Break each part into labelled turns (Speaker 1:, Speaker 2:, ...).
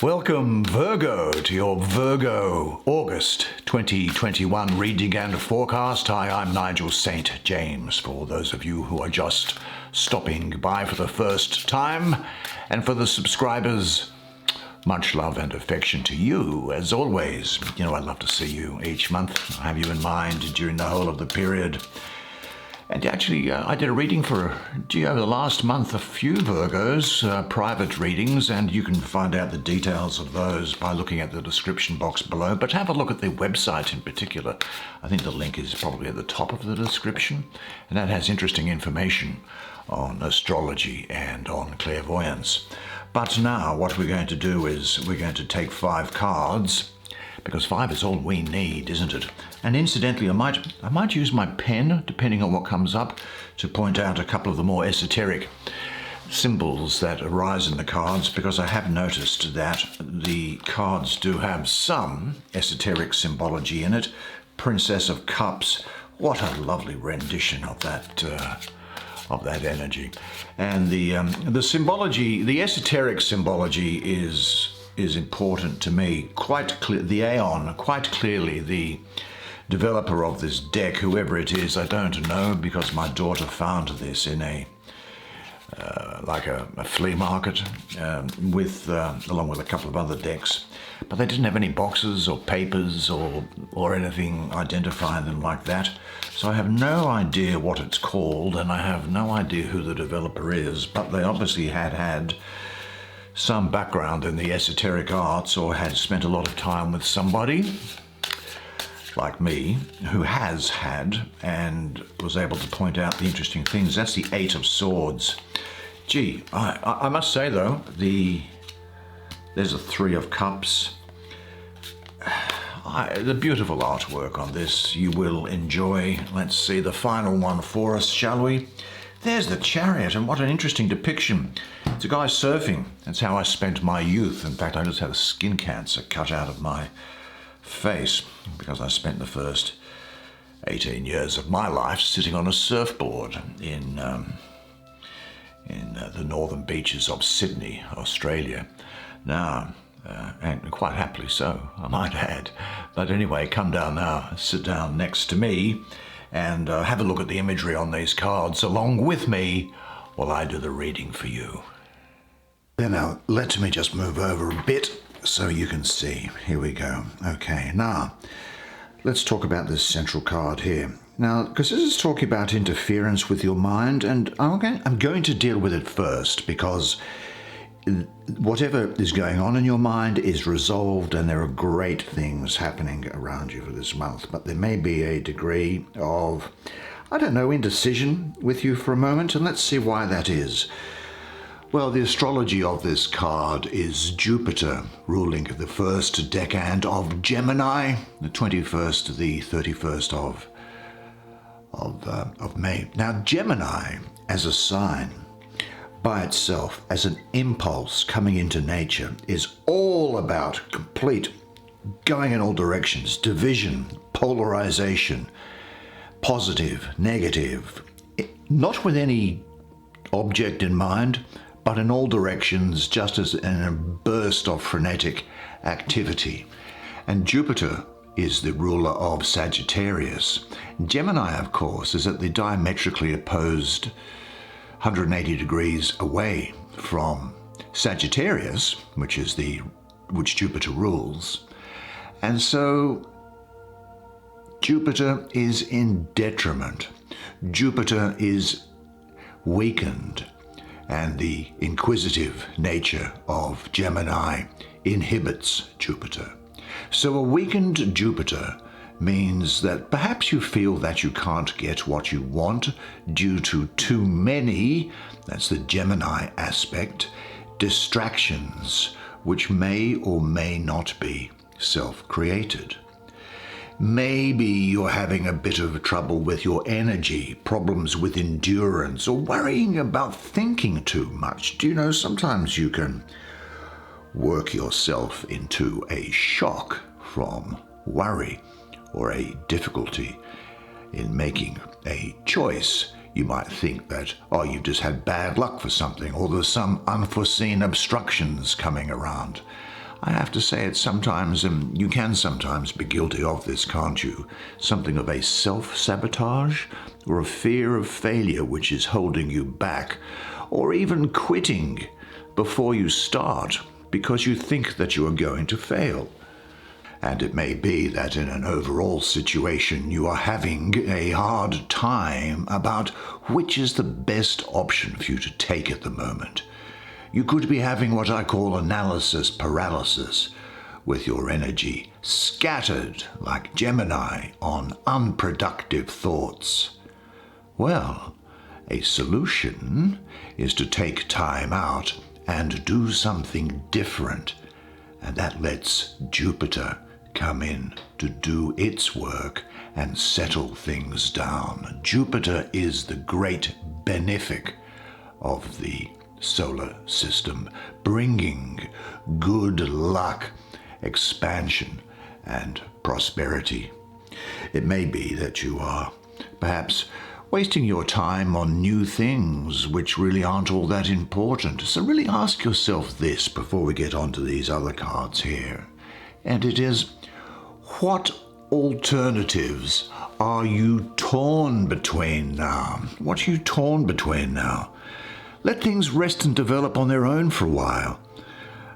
Speaker 1: Welcome, Virgo, to your Virgo August 2021 reading and forecast. Hi, I'm Nigel Saint James, for those of you who are just stopping by for the first time. And for the subscribers, much love and affection to you, as always. You know, I love to see you each month. I have you in mind during the whole of the period. And actually, I did a reading for, over the last month, a few Virgos, private readings, and you can find out the details of those by looking at the description box below. But have a look at their website in particular. I think the link is probably at the top of the description, and that has interesting information on astrology and on clairvoyance. But now what we're going to do is we're going to take 5 cards, because 5 is all we need, isn't it? And incidentally, I might use my pen, depending on what comes up, to point out a couple of the more esoteric symbols that arise in the cards, because I have noticed that the cards do have some esoteric symbology in it. Princess of Cups, what a lovely rendition of that energy. And the symbology, the esoteric symbology is important to me. Quite clear, the Aeon, quite clearly the developer of this deck, whoever it is, I don't know, because my daughter found this in a flea market along with a couple of other decks, but they didn't have any boxes or papers or anything identifying them like that. So I have no idea what it's called, and I have no idea who the developer is, but they obviously had some background in the esoteric arts, or had spent a lot of time with somebody like me who has had and was able to point out the interesting things. That's the 8 of Swords. Gee, I must say though, there's a 3 of Cups. The beautiful artwork on this you will enjoy. Let's see the final one for us, shall we? There's the Chariot, and what an interesting depiction. It's a guy surfing. That's how I spent my youth. In fact, I just had a skin cancer cut out of my face because I spent the first 18 years of my life sitting on a surfboard in the northern beaches of Sydney, Australia. Now, and quite happily so, I might add. But anyway, come down now, sit down next to me, and have a look at the imagery on these cards along with me while I do the reading for you. Now, let me just move over a bit so you can see. Here we go. Okay, now, let's talk about this central card here. Now, because this is talking about interference with your mind, and I'm going to deal with it first, because whatever is going on in your mind is resolved, and there are great things happening around you for this month. But there may be a degree of, indecision with you for a moment, and let's see why that is. Well, the astrology of this card is Jupiter ruling the first decade of Gemini, the 21st to the 31st of May. Now, Gemini as a sign by itself, as an impulse coming into nature, is all about complete going in all directions, division, polarization, positive, negative, not with any object in mind, but in all directions, just as in a burst of frenetic activity. And Jupiter is the ruler of Sagittarius. Gemini, of course, is at the diametrically opposed 180 degrees away from Sagittarius, which Jupiter rules. And so Jupiter is in detriment. Jupiter is weakened, and the inquisitive nature of Gemini inhibits Jupiter. So a weakened Jupiter means that perhaps you feel that you can't get what you want due to too many, that's the Gemini aspect, distractions, which may or may not be self-created. Maybe you're having a bit of trouble with your energy, problems with endurance, or worrying about thinking too much. Do you know, sometimes you can work yourself into a shock from worry or a difficulty in making a choice. You might think that, you've just had bad luck for something, or there's some unforeseen obstructions coming around. I have to say it sometimes, and you can sometimes be guilty of this, can't you? Something of a self-sabotage or a fear of failure which is holding you back, or even quitting before you start because you think that you are going to fail. And it may be that in an overall situation you are having a hard time about which is the best option for you to take at the moment. You could be having what I call analysis paralysis, with your energy scattered like Gemini on unproductive thoughts. Well, a solution is to take time out and do something different, and that lets Jupiter come in to do its work and settle things down. Jupiter is the great benefic of the solar system, bringing good luck, expansion, and prosperity. It may be that you are perhaps wasting your time on new things which really aren't all that important. So really ask yourself this before we get on to these other cards here. And it is, what alternatives are you torn between now? What are you torn between now? Let things rest and develop on their own for a while.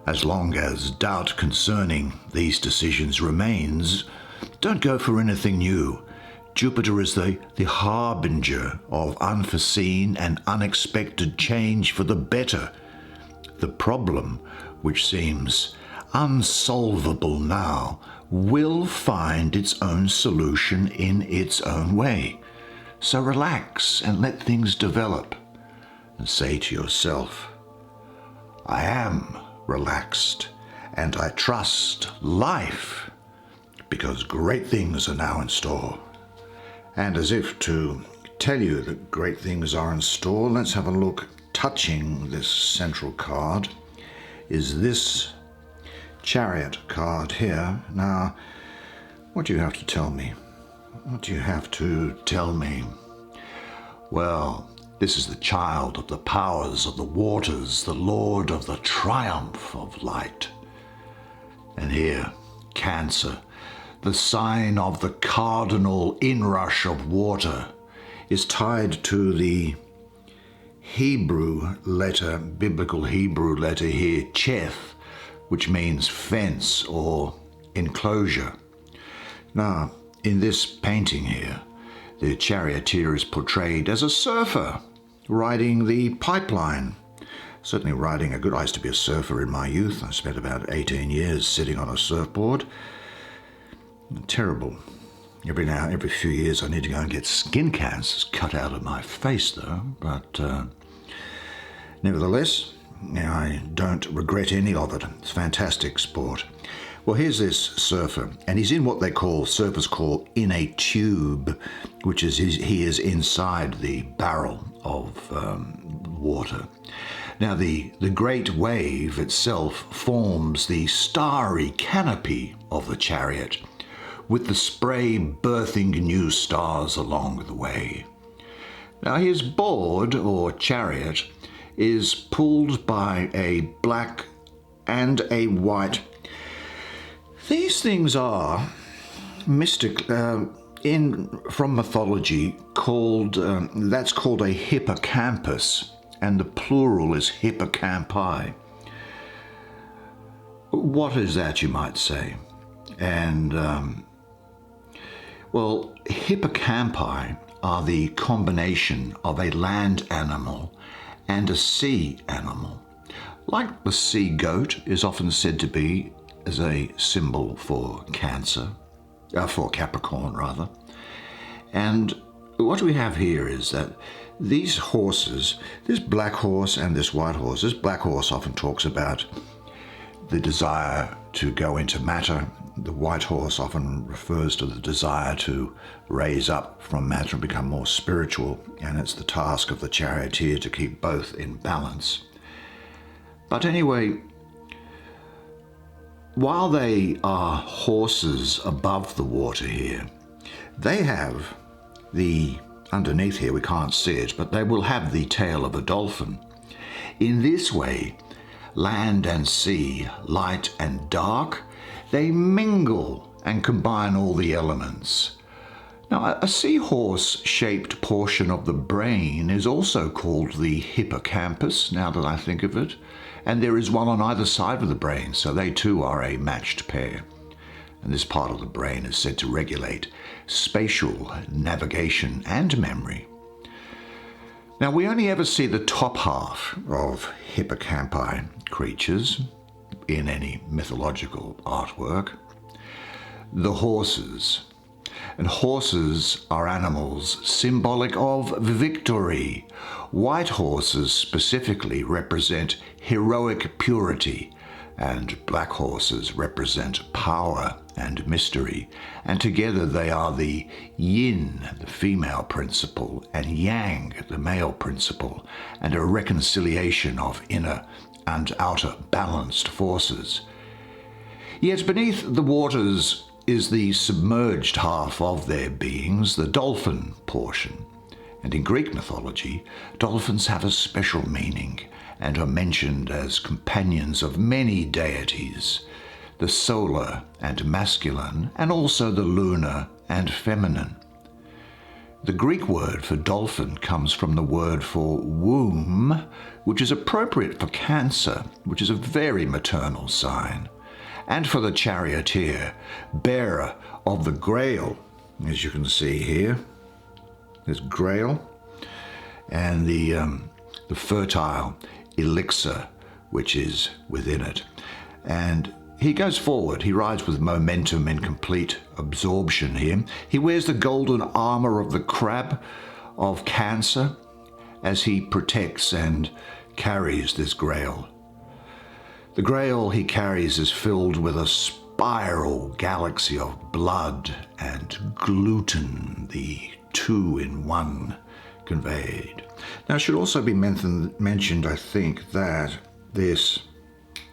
Speaker 1: As long as doubt concerning these decisions remains, don't go for anything new. Jupiter is the harbinger of unforeseen and unexpected change for the better. The problem, which seems unsolvable now, will find its own solution in its own way. So relax and let things develop. And say to yourself, I am relaxed and I trust life because great things are now in store. And as if to tell you that great things are in store, let's have a look. Touching this central card is this Chariot card here. Now, what do you have to tell me? What do you have to tell me? Well, this is the child of the powers of the waters, the lord of the triumph of light. And here, Cancer, the sign of the cardinal inrush of water, is tied to the Hebrew letter, biblical Hebrew letter here, Cheth, which means fence or enclosure. Now, in this painting here, the charioteer is portrayed as a surfer riding the pipeline. Certainly riding a good... I used to be a surfer in my youth. I spent about 18 years sitting on a surfboard. Terrible. Every few years I need to go and get skin cancers cut out of my face though. But nevertheless, I don't regret any of it. It's fantastic sport. Well, here's this surfer, and he's in what surfers call in a tube, which is he is inside the barrel of water. Now, the great wave itself forms the starry canopy of the chariot, with the spray birthing new stars along the way. Now, his board, or chariot, is pulled by a black and a white. These things are mystic, from mythology, that's called a hippocampus, and the plural is hippocampi. What is that, you might say? And, well, hippocampi are the combination of a land animal and a sea animal. Like the sea goat is often said to be as a symbol for Cancer, for Capricorn rather. And what we have here is that these horses, this black horse and this white horse, this black horse often talks about the desire to go into matter. The white horse often refers to the desire to raise up from matter and become more spiritual, and it's the task of the charioteer to keep both in balance. But anyway, while they are horses above the water here, they have underneath here, we can't see it, but they will have the tail of a dolphin. In this way, land and sea, light and dark, they mingle and combine all the elements. Now, a seahorse-shaped portion of the brain is also called the hippocampus, now that I think of it, and there is one on either side of the brain, so they too are a matched pair. And this part of the brain is said to regulate spatial navigation and memory. Now, we only ever see the top half of hippocampi creatures in any mythological artwork. The horses. And horses are animals symbolic of victory. White horses specifically represent heroic purity, and black horses represent power and mystery. And together they are the yin, the female principle, and yang, the male principle, and a reconciliation of inner and outer balanced forces. Yet beneath the waters is the submerged half of their beings, the dolphin portion. And in Greek mythology, dolphins have a special meaning and are mentioned as companions of many deities, the solar and masculine, and also the lunar and feminine. The Greek word for dolphin comes from the word for womb, which is appropriate for Cancer, which is a very maternal sign, and for the charioteer, bearer of the grail, as you can see here. There's grail, and the fertile elixir, which is within it. And he goes forward. He rides with momentum in complete absorption here. He wears the golden armor of the crab of Cancer as he protects and carries this grail. The grail he carries is filled with a spiral galaxy of blood and gluten, the two-in-one conveyed. Now, it should also be mentioned, I think, that this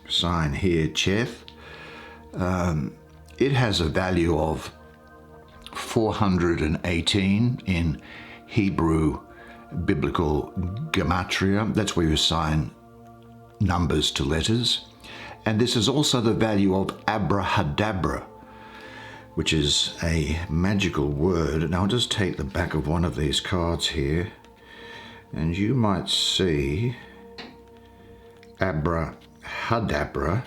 Speaker 1: sign here, Cheth, it has a value of 418 in Hebrew biblical gematria. That's where you assign numbers to letters. And this is also the value of abrahadabra, which is a magical word. Now I'll just take the back of one of these cards here, and you might see abrahadabra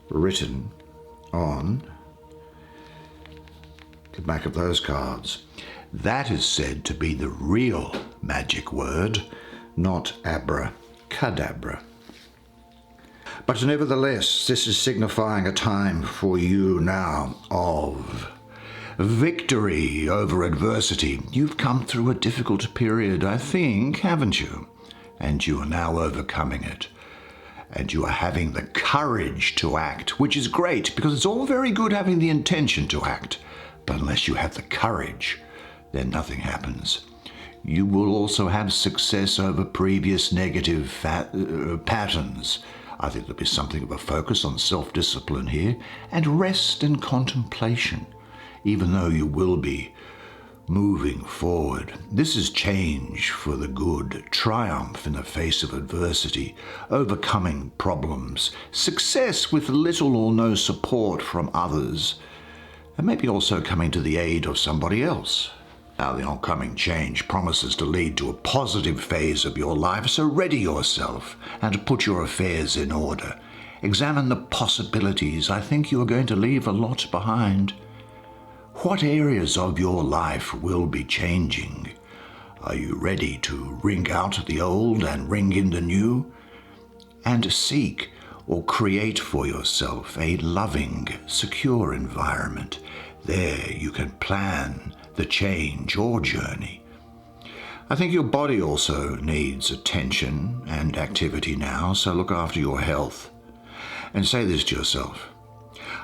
Speaker 1: written on the back of those cards. That is said to be the real magic word, not abracadabra. But nevertheless, this is signifying a time for you now of victory over adversity. You've come through a difficult period, I think, haven't you? And you are now overcoming it. And you are having the courage to act, which is great, because it's all very good having the intention to act. But unless you have the courage, then nothing happens. You will also have success over previous negative patterns. I think there'll be something of a focus on self-discipline here, and rest and contemplation, even though you will be moving forward. This is change for the good, triumph in the face of adversity, overcoming problems, success with little or no support from others, and maybe also coming to the aid of somebody else. Now, the oncoming change promises to lead to a positive phase of your life, so ready yourself and put your affairs in order. Examine the possibilities. I think you are going to leave a lot behind. What areas of your life will be changing? Are you ready to ring out the old and ring in the new? And seek or create for yourself a loving, secure environment. There you can plan the change or journey. I think your body also needs attention and activity now, so look after your health. And say this to yourself: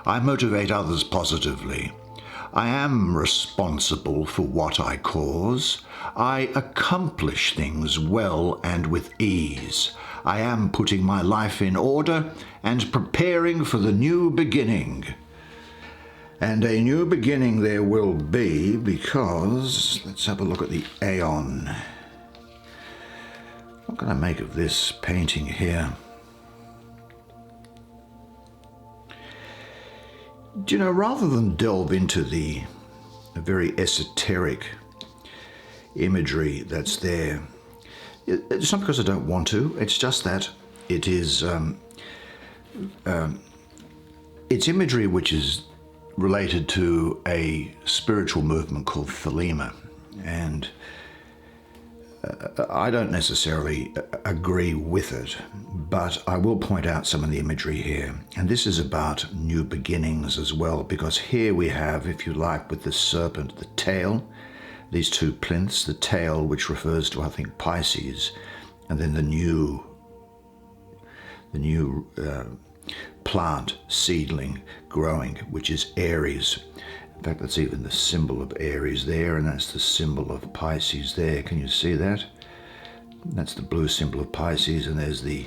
Speaker 1: I motivate others positively. I am responsible for what I cause. I accomplish things well and with ease. I am putting my life in order and preparing for the new beginning. And a new beginning there will be, because, let's have a look at the Aeon. What can I make of this painting here? Do you know, rather than delve into the very esoteric imagery that's there, it's not because I don't want to, it's just that it is, it's imagery which is related to a spiritual movement called Thelema, and I don't necessarily agree with it, but I will point out some of the imagery here. And this is about new beginnings as well, because here we have, if you like, with the serpent, the tail, these two plinths, the tail, which refers to, I think, Pisces, and then the new plant, seedling, growing, which is Aries. In fact, that's even the symbol of Aries there, and that's the symbol of Pisces there. Can you see that? That's the blue symbol of Pisces, and there's the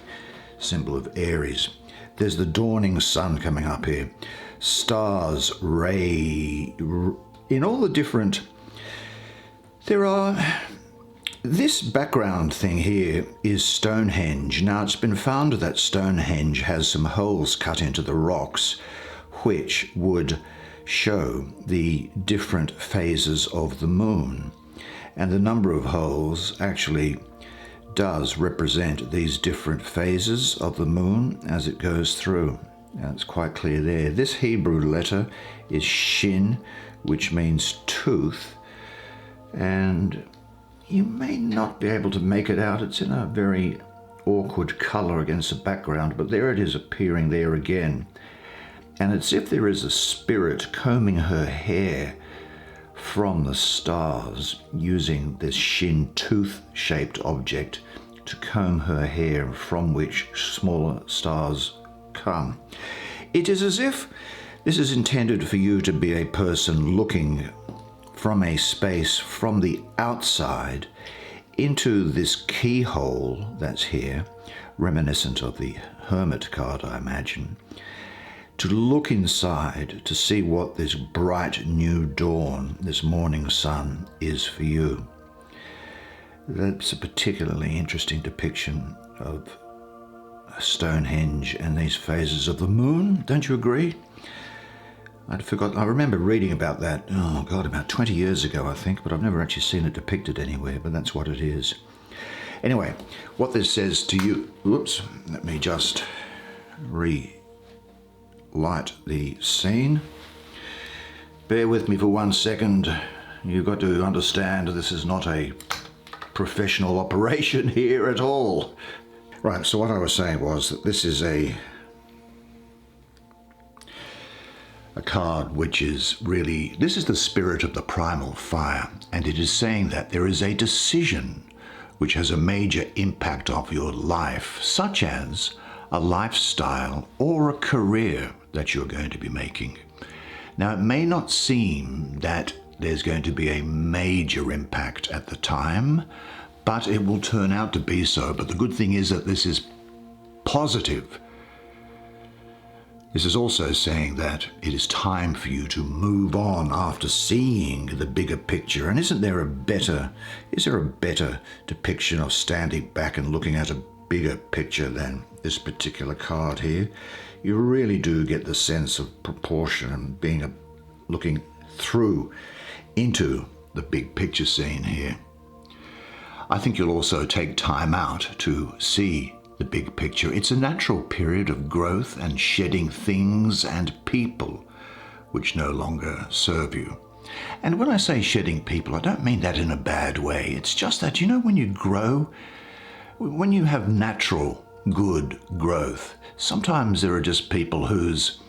Speaker 1: symbol of Aries. There's the dawning sun coming up here. Stars, in all the different... This background thing here is Stonehenge. Now, it's been found that Stonehenge has some holes cut into the rocks, which would show the different phases of the moon. And the number of holes actually does represent these different phases of the moon as it goes through. And it's quite clear there. This Hebrew letter is Shin, which means tooth. And you may not be able to make it out. It's in a very awkward color against the background, but there it is appearing there again. And it's if there is a spirit combing her hair from the stars, using this Shin tooth-shaped object to comb her hair, from which smaller stars come. It is as if this is intended for you to be a person looking from a space from the outside into this keyhole that's here, reminiscent of the Hermit card, I imagine, to look inside to see what this bright new dawn, this morning sun, is for you. That's a particularly interesting depiction of Stonehenge and these phases of the moon, don't you agree? I remember reading about that, oh God, about 20 years ago, I think, but I've never actually seen it depicted anywhere, but that's what it is. Anyway, what this says to you, whoops, let me just relight the scene. Bear with me for 1 second. You've got to understand this is not a professional operation here at all. Right, so what I was saying was that this is a card which is really, this is the spirit of the primal fire, and it is saying that there is a decision which has a major impact of your life, such as a lifestyle or a career that you're going to be making. Now, it may not seem that there's going to be a major impact at the time, but it will turn out to be so. But the good thing is that this is positive. This is also saying that it is time for you to move on after seeing the bigger picture. And is there a better depiction of standing back and looking at a bigger picture than this particular card here? You really do get the sense of proportion and looking through into the big picture scene here. I think you'll also take time out to see the big picture. It's a natural period of growth and shedding things and people which no longer serve you. And when I say shedding people, I don't mean that in a bad way. It's just that, you know, when you grow, when you have natural good growth, sometimes there are just people whose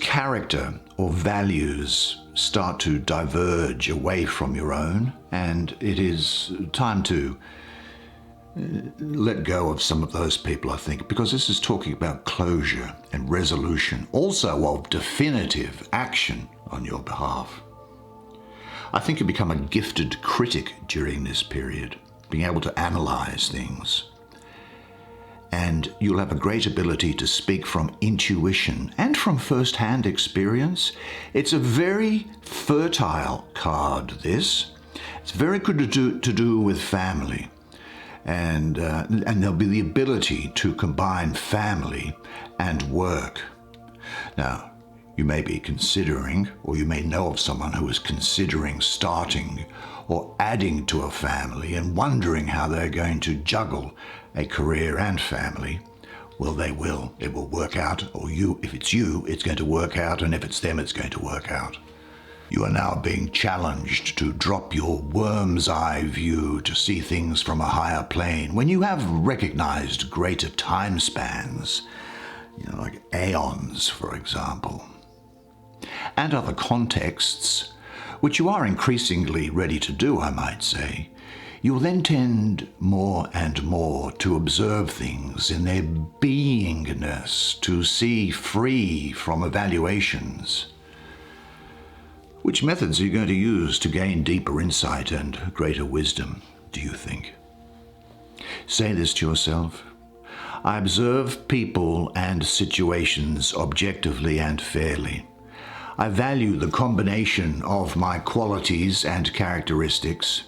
Speaker 1: character or values start to diverge away from your own, and it is time to let go of some of those people, I think, because this is talking about closure and resolution, also of definitive action on your behalf. I think you become a gifted critic during this period, being able to analyze things. And you'll have a great ability to speak from intuition and from first-hand experience. It's a very fertile card, this. It's very good to do with family. And there'll be the ability to combine family and work. Now, You may be considering, or you may know of someone who is considering starting or adding to a family and wondering how they're going to juggle a career and family. Well, they will. It will work out. Or you, if it's you, it's going to work out. And if it's them, it's going to work out. You are now being challenged to drop your worm's eye view to see things from a higher plane. When you have recognized greater time spans, like aeons, for example, and other contexts, which you are increasingly ready to do, I might say, you'll then tend more and more to observe things in their beingness, to see free from evaluations. Which methods are you going to use to gain deeper insight and greater wisdom, do you think? Say this to yourself. I observe people and situations objectively and fairly. I value the combination of my qualities and characteristics.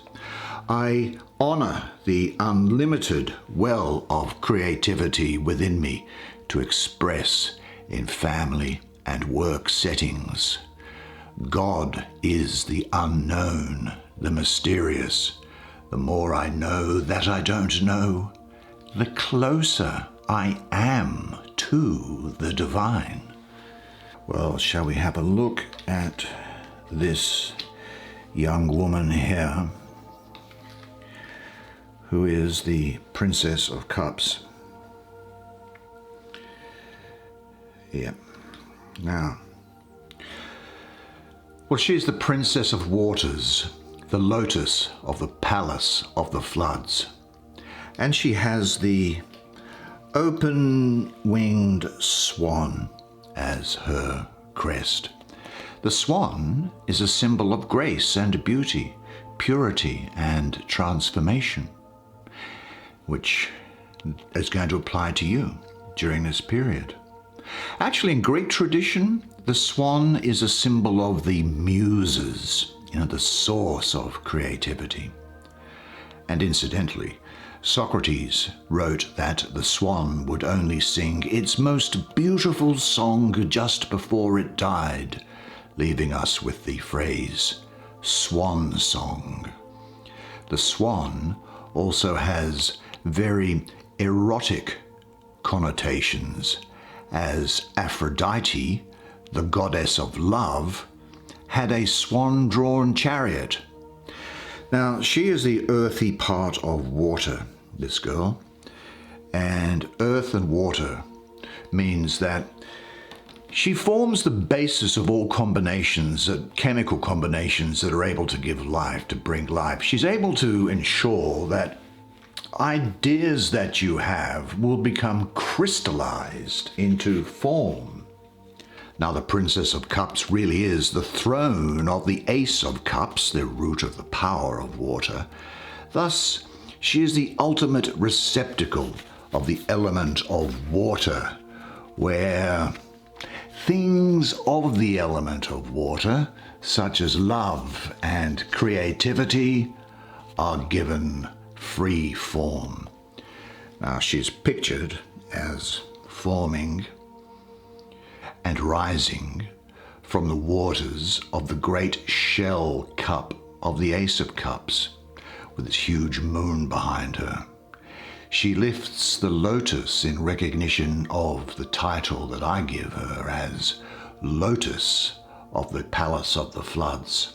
Speaker 1: I honor the unlimited well of creativity within me to express in family and work settings. God is the unknown, the mysterious. The more I know that I don't know, the closer I am to the divine. Well, shall we have a look at this young woman here, who is the Princess of Cups? Yeah. Now, well, she's the Princess of Waters, the lotus of the palace of the floods. And she has the open-winged swan as her crest. The swan is a symbol of grace and beauty, purity and transformation, which is going to apply to you during this period. Actually, in Greek tradition, the swan is a symbol of the muses, the source of creativity. And incidentally, Socrates wrote that the swan would only sing its most beautiful song just before it died, leaving us with the phrase, swan song. The swan also has very erotic connotations, as Aphrodite, the goddess of love, had a swan-drawn chariot. Now, she is the earthy part of water, this girl, and earth and water means that she forms the basis of all combinations, chemical combinations that are able to give life, to bring life. She's able to ensure that ideas that you have will become crystallized into form. Now, the Princess of Cups really is the throne of the Ace of Cups, the root of the power of water. Thus, she is the ultimate receptacle of the element of water, where things of the element of water, such as love and creativity, are given free form. Now, she's pictured as forming and rising from the waters of the great shell cup of the Ace of Cups, with its huge moon behind her. She lifts the lotus in recognition of the title that I give her as Lotus of the Palace of the Floods.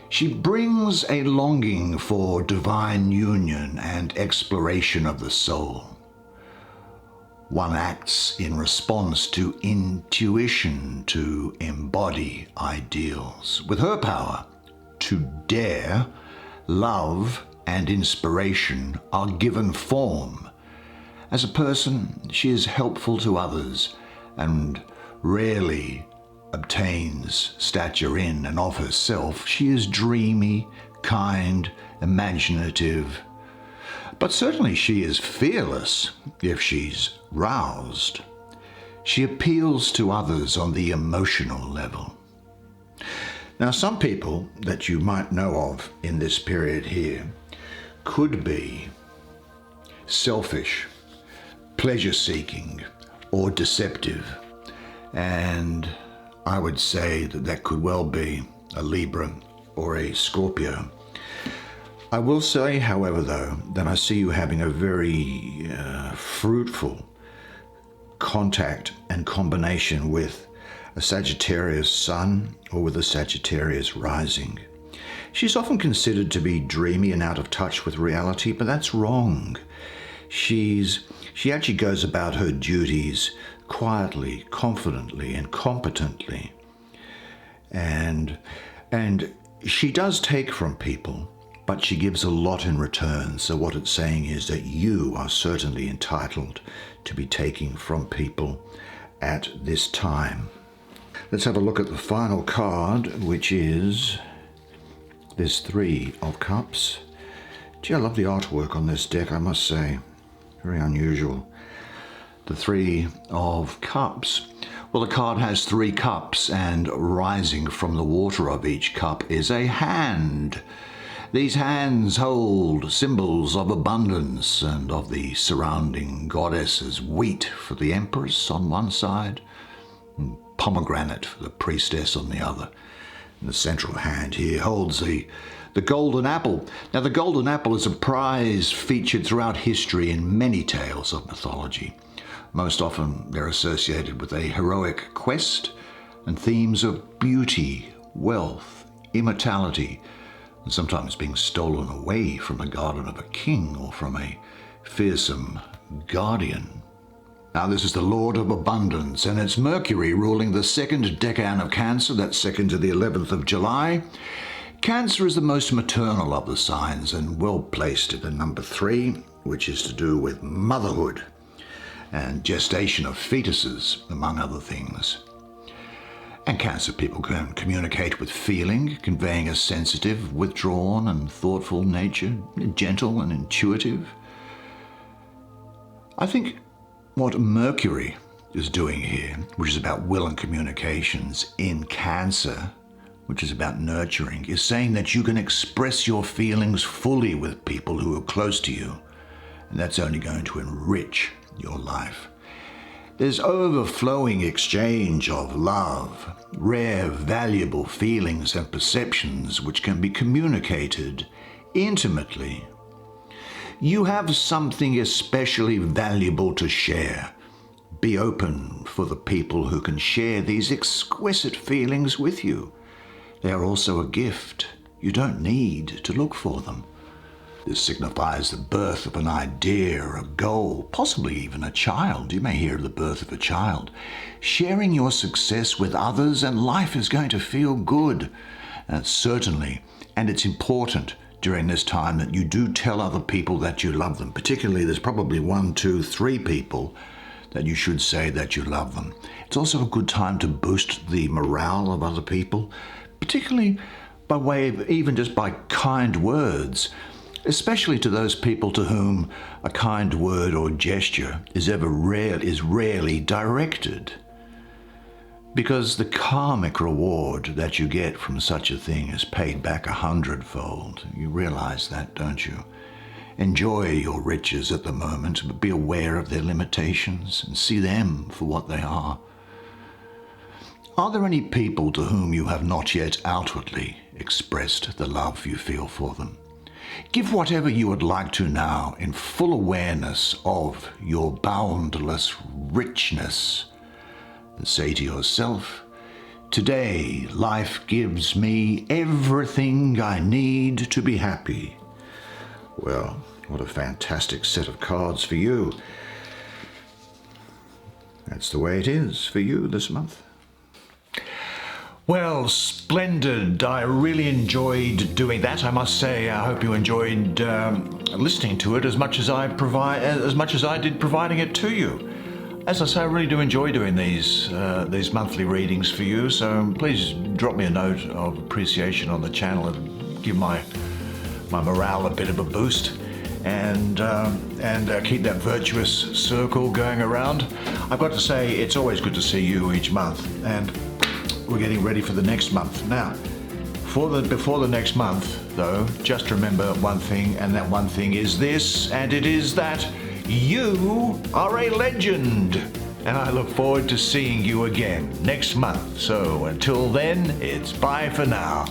Speaker 1: She brings a longing for divine union and exploration of the soul. One acts in response to intuition to embody ideals. With her power to dare, love and inspiration are given form. As a person, she is helpful to others and rarely obtains stature in and of herself. She is dreamy, kind, imaginative, but certainly she is fearless if she's roused. She appeals to others on the emotional level. Now, some people that you might know of in this period here could be selfish, pleasure-seeking, or deceptive, and I would say that that could well be a Libra or a Scorpio. I will say, however, though, that I see you having a very fruitful contact and combination with a Sagittarius sun or with a Sagittarius rising. She's often considered to be dreamy and out of touch with reality, but that's wrong. She actually goes about her duties quietly, confidently, and competently. And she does take from people, but she gives a lot in return. So what it's saying is that you are certainly entitled to be taking from people at this time. Let's have a look at the final card, which is this Three of Cups. Gee, I love the artwork on this deck, I must say. Very unusual. The Three of Cups. Well, the card has three cups, and rising from the water of each cup is a hand. These hands hold symbols of abundance and of the surrounding goddesses. Wheat for the empress on one side, and pomegranate for the priestess on the other. And the central hand here holds the golden apple. Now, the golden apple is a prize featured throughout history in many tales of mythology. Most often they're associated with a heroic quest and themes of beauty, wealth, immortality, and sometimes being stolen away from the garden of a king or from a fearsome guardian. Now, this is the Lord of Abundance, and it's Mercury ruling the second decan of Cancer, that's 2nd to the 11th of July. Cancer is the most maternal of the signs and well placed at the number 3, which is to do with motherhood and gestation of fetuses, among other things. And Cancer people can communicate with feeling, conveying a sensitive, withdrawn and thoughtful nature, gentle and intuitive. I think what Mercury is doing here, which is about will and communications in Cancer, which is about nurturing, is saying that you can express your feelings fully with people who are close to you, and that's only going to enrich your life. There's overflowing exchange of love, rare, valuable feelings and perceptions which can be communicated intimately. You have something especially valuable to share. Be open for the people who can share these exquisite feelings with you. They are also a gift. You don't need to look for them. This signifies the birth of an idea, a goal, possibly even a child. You may hear of the birth of a child. Sharing your success with others, and life is going to feel good. Certainly, and it's important during this time that you do tell other people that you love them. Particularly, there's probably 1, 2, 3 people that you should say that you love them. It's also a good time to boost the morale of other people, particularly by way of even just by kind words, especially to those people to whom a kind word or gesture is rarely directed. Because the karmic reward that you get from such a thing is paid back 100-fold. You realize that, don't you? Enjoy your riches at the moment, but be aware of their limitations and see them for what they are. Are there any people to whom you have not yet outwardly expressed the love you feel for them? Give whatever you would like to now in full awareness of your boundless richness. And say to yourself, today life gives me everything I need to be happy. Well, what a fantastic set of cards for you. That's the way it is for you this month. Well, splendid. I really enjoyed doing that. I must say, I hope you enjoyed listening to it as much as I did providing it to you. As I say, I really do enjoy doing these monthly readings for you. So please drop me a note of appreciation on the channel and give my morale a bit of a boost, and keep that virtuous circle going around. I've got to say, it's always good to see you each month, and we're getting ready for the next month. Now, before the next month, though, just remember one thing, and that one thing is this, and it is that you are a legend. and I look forward to seeing you again next month. So until then, it's bye for now.